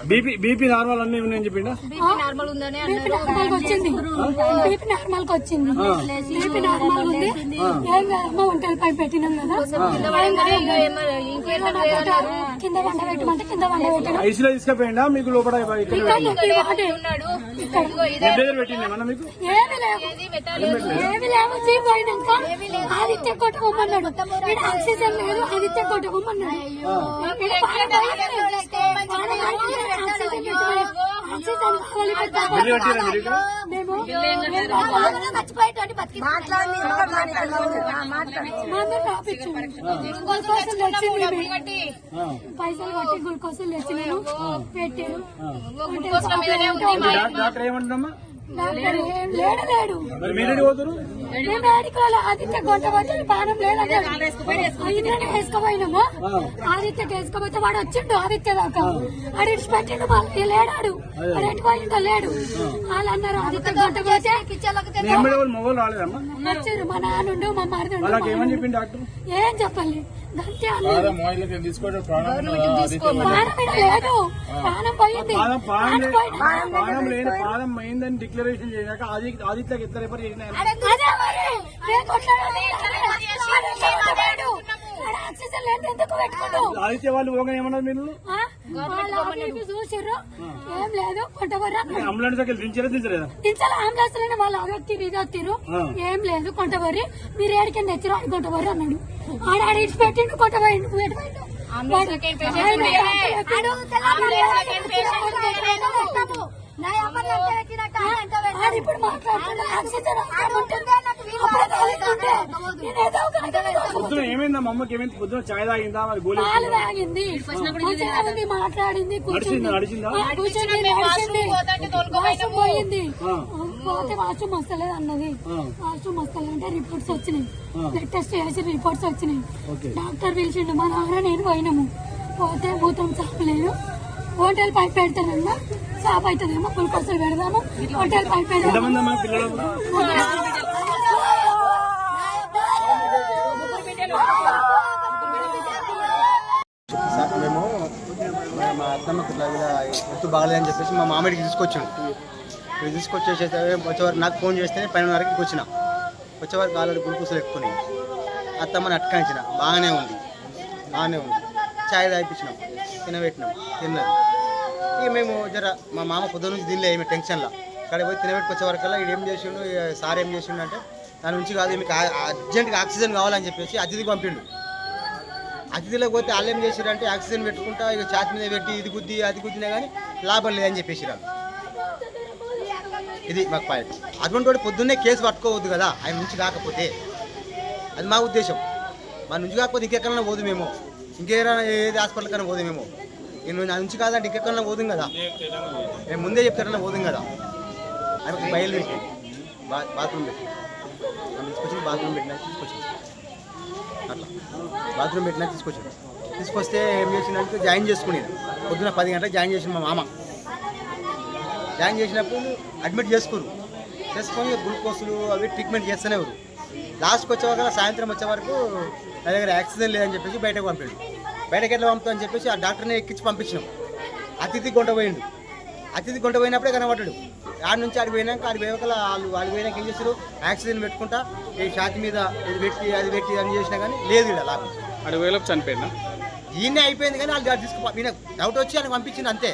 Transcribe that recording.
BP normal అన్ని ఉన్నాయని చెప్పిండా? Normal ఉందని వచ్చింది. బీపీ నార్మల్ వచ్చింది. బీపీ నార్మల్ ఉంది. ఏం కాదమ్మా, ఒంటరిపై పెట్టినాం కదా, కింద వంట పెట్టమంటే కింద వంట పెట్టినా. ఐసీలో తీసుకుపోయిందా మీకు? లోపల పెట్టింది ఏమి లేవు, ఏమి లేవు. పోయినాక ఆదిత్య కొట్టుకోమన్నాడు. ఆక్సిజన్ లేదు, ఆదిత్య కొట్టుకోమన్నాడు. పైసలు కట్టి గ్లూకోజులు తెచ్చినాను, పెట్టారు. డాక్టర్ ఏమంటున్నామా? లేడు. ఆదిత్య గొంట వచ్చి పానం లేదన్నాడు. వేసుకుపోయినాము. ఆదిత్యకి వేసుకుపోతే వాడు వచ్చిండు. ఆదిత్య దాకా ఆడు ఇడిచిపెట్టిండు. మళ్ళీ లేడాడు. వాడు ఎటు పోయిందో లేడు. వాళ్ళు అన్నారు ఆదిత్య గొంట పోతే వచ్చారు. మా నాన్నుండు, మా మరిదుండు. ఏం చెప్పాలి? ప్రాణం లేదు, ప్రాణం పోయింది. ప్రాణం పోయిందని డిక్లరేషన్ చేశాక ఆదిత్యకి ఇద్దరు రిఫర్ చేసిన ఆదిత్య వాళ్ళు పోగా ఏమన్నారు మీరు? చూసారు ఏం లేదు. కొంటవరా అంబులెన్స్ దించారా? దించలేదా? దించాలి. అంబులెన్స్ లోనే వాళ్ళు అదొత్తిరు ఇదొత్తిరు. ఏం లేదు. కొంటవరి మీరు ఏడికని తెచ్చిరు అని కొంటవరి అన్నాడు. ఆడ ఇడిచిపెట్టిండు. కొంటపోయిండు. ఇప్పుడు పొద్దున ఏమైందా? మా అమ్మకి ఏమైంది? పొద్దున చాయ్ తాగిందా? పాలు తాగింది, మాట్లాడింది, కూర్చుంది, పోయింది. పోతే వాష్రూమ్ వస్తలేదు అన్నది. వాష్రూమ్ వస్తలేదంటే రిపోర్ట్స్ వచ్చినాయి. బ్లడ్ టెస్ట్ చేసి రిపోర్ట్స్ వచ్చినాయి. డాక్టర్ పిలిచిండు. మా నాన్న నేను పోయినాము. పోతే భూతం చాపలేదు. హోటల్ పైప్ పెడతానన్నా సాప్ అవుతుందేమో, గ్లూకోజులు పెడదాము. హోటల్ పైప్ పెడదాము. మేము మా అత్తమ్మకి ఎత్తు బాగలేదని చెప్పేసి మా మామిడికి తీసుకొచ్చాను. తీసుకొచ్చేసేస్తే వచ్చేవారు నాకు ఫోన్ చేస్తే 12:30కి వచ్చిన. వచ్చేవారికి ఆల్రెడీ గ్లూకోజులు ఎక్కున్నాయి. అత్తమ్మని అట్కాయించిన. బాగానే ఉంది. చాయ్ తాగిపించినాం, తినబెట్టినాం, తిన్నది. ఇక మేము జర మా మామ పొద్దు నుంచి తినలే, ఏమి టెన్షన్లో అక్కడికి పోయి తినబెట్టుకొచ్చే వరకల్లా ఇది ఏం చేసిండు, సార్ ఏం చేసిండు అంటే దాని నుంచి కాదు మీకు అర్జెంట్గా ఆక్సిజన్ కావాలని చెప్పేసి అతిథికి పంపిండు. అతిథిలోకి పోతే వాళ్ళు ఏం చేసిరంటే ఆక్సిజన్ పెట్టుకుంటా ఇక ఛాతి మీద పెట్టి ఇది గుద్ది అది గుద్దినా కానీ లాభం లేదని చెప్పేసి ఇది మాకు పాయింట్. అటువంటి వాడు పొద్దున్నే కేసు పట్టుకోవద్దు కదా ఆయన నుంచి కాకపోతే, అది మా ఉద్దేశం. మన నుంచి కాకపోతే ఇంకెక్కడన్నా పోదు మేము, ఇంకేమైనా ఏది హాస్పిటల్ కన్నా పోదు మేము. నేను నా నుంచి కాదంటే ఇంకెక్కడన్నా పోదుం కదా, మేము ముందే చెప్తారన్నా పోదుం కదా. ఆయనకు బయలు పెట్టి బాత్రూమ్ పెట్టి తీసుకొచ్చి బాత్రూమ్ పెట్టినా తీసుకొచ్చింది. అట్లా బాత్రూమ్ పెట్టినా తీసుకొస్తే ఏం చేసిందంటే జాయిన్ చేసుకునేది. పొద్దున 10 గంటలకు జాయిన్ చేసిన మా మామ. జాయిన్ చేసినప్పుడు అడ్మిట్ చేసుకుని గ్లూకోజులు అవి ట్రీట్మెంట్ చేస్తూనే ఉన్నారు. లాస్ట్కి వచ్చేవారు సాయంత్రం వచ్చే వరకు నా దగ్గర ఆక్సిజన్ లేదని చెప్పేసి బయటకు పంపాడు. బయటకు ఎట్లా పంపుతామని చెప్పేసి ఆ డాక్టర్ని ఎక్కించి పంపించినాం. అతిథి కొంట పోయిండు. అతిథి కొంట పోయినప్పుడే కనబడ్డాడు. ఆడి నుంచి ఆడికి పోయినాక వాళ్ళు పోయినాక ఏం చేస్తారు, ఆక్సిజన్ పెట్టుకుంటా ఈ ఛాతి మీద ఇది పెట్టి అది పెట్టి అని చేసినా కానీ లేదు. ఇలా లాభం అటు వేలకు చనిపోయినా ఈయనే అయిపోయింది కానీ వాళ్ళు తీసుకుపో డౌట్ వచ్చి ఆయన పంపించింది అంతే.